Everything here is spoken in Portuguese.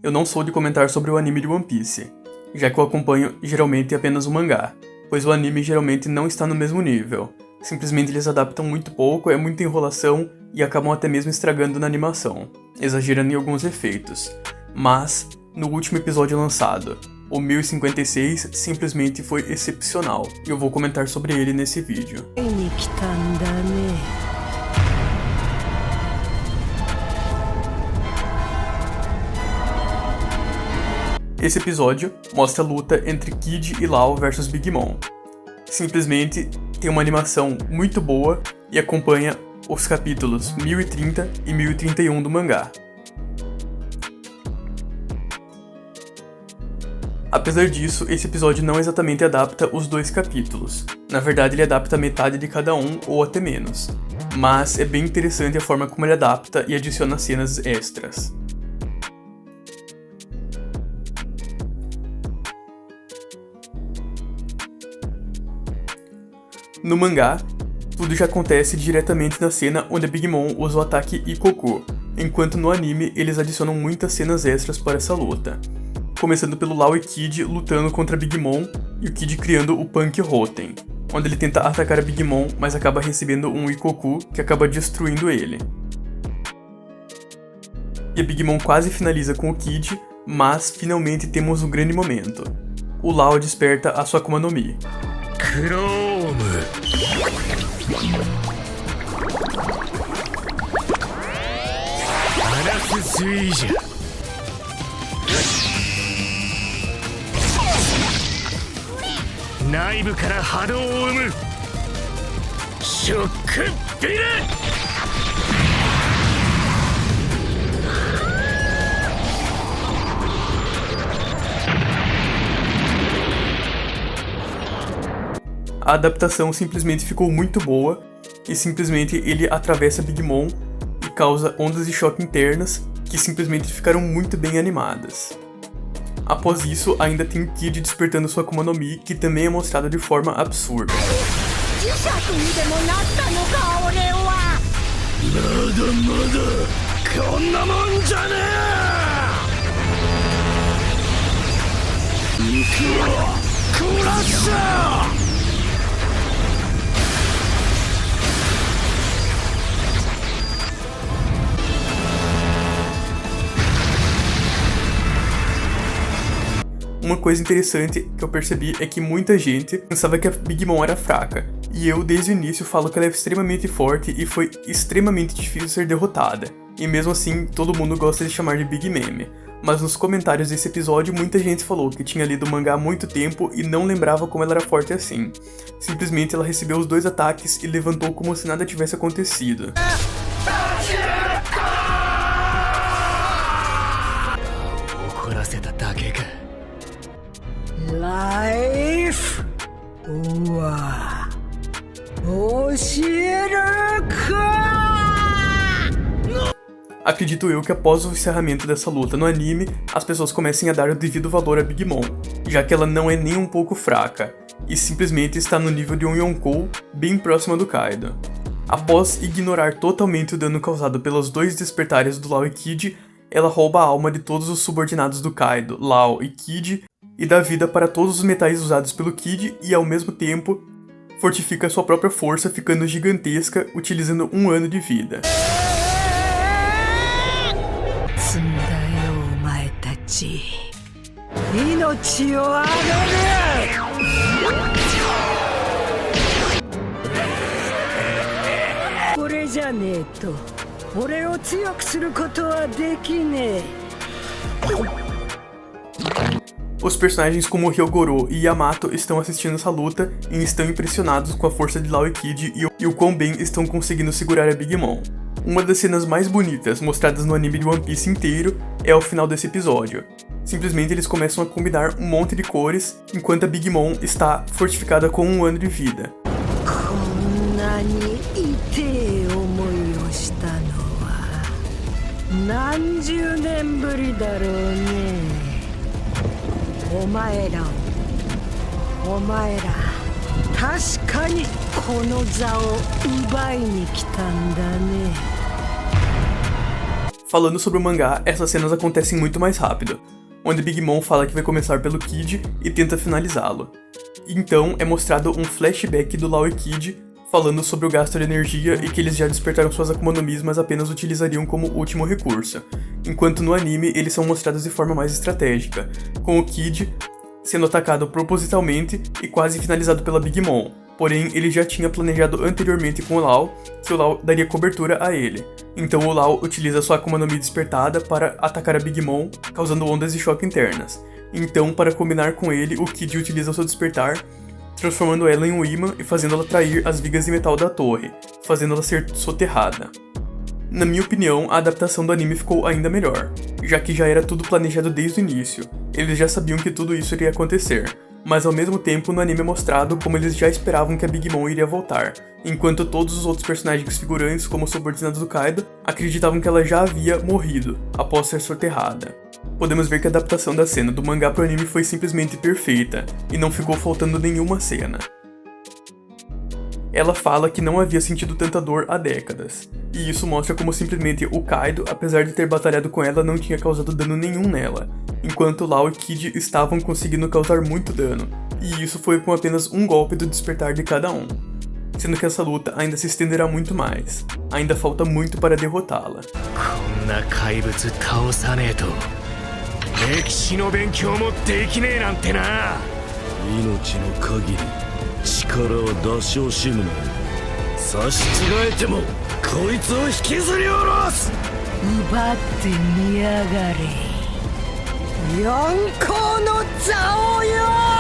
eu não sou de comentar sobre o anime de One Piece, já que eu acompanho geralmente apenas o mangá, pois o anime geralmente não está no mesmo nível. Simplesmente eles adaptam muito pouco, é muita enrolação e acabam até mesmo estragando na animação, exagerando em alguns efeitos. Mas, no último episódio lançado, o 1056 simplesmente foi excepcional, e eu vou comentar sobre ele nesse vídeo. Esse episódio mostra a luta entre Kid e Law vs Big Mom. Simplesmente tem uma animação muito boa e acompanha os capítulos 1030 e 1031 do mangá. Apesar disso, esse episódio não exatamente adapta os dois capítulos. Na verdade, ele adapta metade de cada um ou até menos. Mas é bem interessante a forma como ele adapta e adiciona cenas extras. No mangá, tudo já acontece diretamente na cena onde a Big Mom usa o ataque Ikoku, enquanto no anime eles adicionam muitas cenas extras para essa luta. Começando pelo Law e Kid lutando contra a Big Mom e o Kid criando o Punk Roten, onde ele tenta atacar a Big Mom, mas acaba recebendo um Ikoku que acaba destruindo ele. E a Big Mom quase finaliza com o Kid, mas finalmente temos um grande momento. O Law desperta a sua Akuma no Mi. Chrome. 内部から波動を生むショックビル。A adaptação simplesmente ficou muito boa e simplesmente ele atravessa Big Mom e causa ondas de choque internas que simplesmente ficaram muito bem animadas. Após isso, ainda tem o Kid despertando sua Akuma no Mi, que também é mostrada de forma absurda. Uma coisa interessante que eu percebi é que muita gente pensava que a Big Mom era fraca, e eu desde o início falo que ela é extremamente forte e foi extremamente difícil ser derrotada, e mesmo assim todo mundo gosta de chamar de Big Meme. Mas nos comentários desse episódio muita gente falou que tinha lido o mangá há muito tempo e não lembrava como ela era forte assim. Simplesmente ela recebeu os dois ataques e levantou como se nada tivesse acontecido. Life. Acredito eu que após o encerramento dessa luta no anime, as pessoas comecem a dar o devido valor a Big Mom, já que ela não é nem um pouco fraca, e simplesmente está no nível de um Yonkou bem próxima do Kaido. Após ignorar totalmente o dano causado pelos dois despertares do Law e Kid, ela rouba a alma de todos os subordinados do Kaido, Law e Kid, e dá vida para todos os metais usados pelo Kid e, ao mesmo tempo, fortifica sua própria força ficando gigantesca, utilizando 1 ano de vida. Os personagens como Hyogoro e Yamato estão assistindo essa luta e estão impressionados com a força de Law e Kid e o quão bem estão conseguindo segurar a Big Mom. Uma das cenas mais bonitas mostradas no anime de One Piece inteiro é ao final desse episódio. Simplesmente eles começam a combinar um monte de cores enquanto a Big Mom está fortificada com 1 ano de vida. Falando sobre o mangá, essas cenas acontecem muito mais rápido, onde Big Mom fala que vai começar pelo Kid e tenta finalizá-lo. Então é mostrado um flashback do Law e Kid falando sobre o gasto de energia e que eles já despertaram suas Akuma no Mis, mas apenas utilizariam como último recurso, enquanto no anime eles são mostrados de forma mais estratégica, com o Kid sendo atacado propositalmente e quase finalizado pela Big Mom. Porém, ele já tinha planejado anteriormente com o Law que o Law daria cobertura a ele. Então o Law utiliza sua Akuma no Mi despertada para atacar a Big Mom, causando ondas de choque internas. Então, para combinar com ele, o Kid utiliza seu despertar, transformando ela em um imã e fazendo ela trair as vigas de metal da torre, fazendo ela ser soterrada. Na minha opinião, a adaptação do anime ficou ainda melhor, já que já era tudo planejado desde o início. Eles já sabiam que tudo isso iria acontecer, mas ao mesmo tempo no anime é mostrado como eles já esperavam que a Big Mom iria voltar, enquanto todos os outros personagens figurantes, como os subordinados do Kaido, acreditavam que ela já havia morrido, após ser soterrada. Podemos ver que a adaptação da cena do mangá pro anime foi simplesmente perfeita, e não ficou faltando nenhuma cena. Ela fala que não havia sentido tanta dor há décadas, e isso mostra como simplesmente o Kaido, apesar de ter batalhado com ela, não tinha causado dano nenhum nela, enquanto Law e Kid estavam conseguindo causar muito dano, e isso foi com apenas um golpe do despertar de cada um. Sendo que essa luta ainda se estenderá muito mais, ainda falta muito para derrotá-la. Yonkou no Zao yo!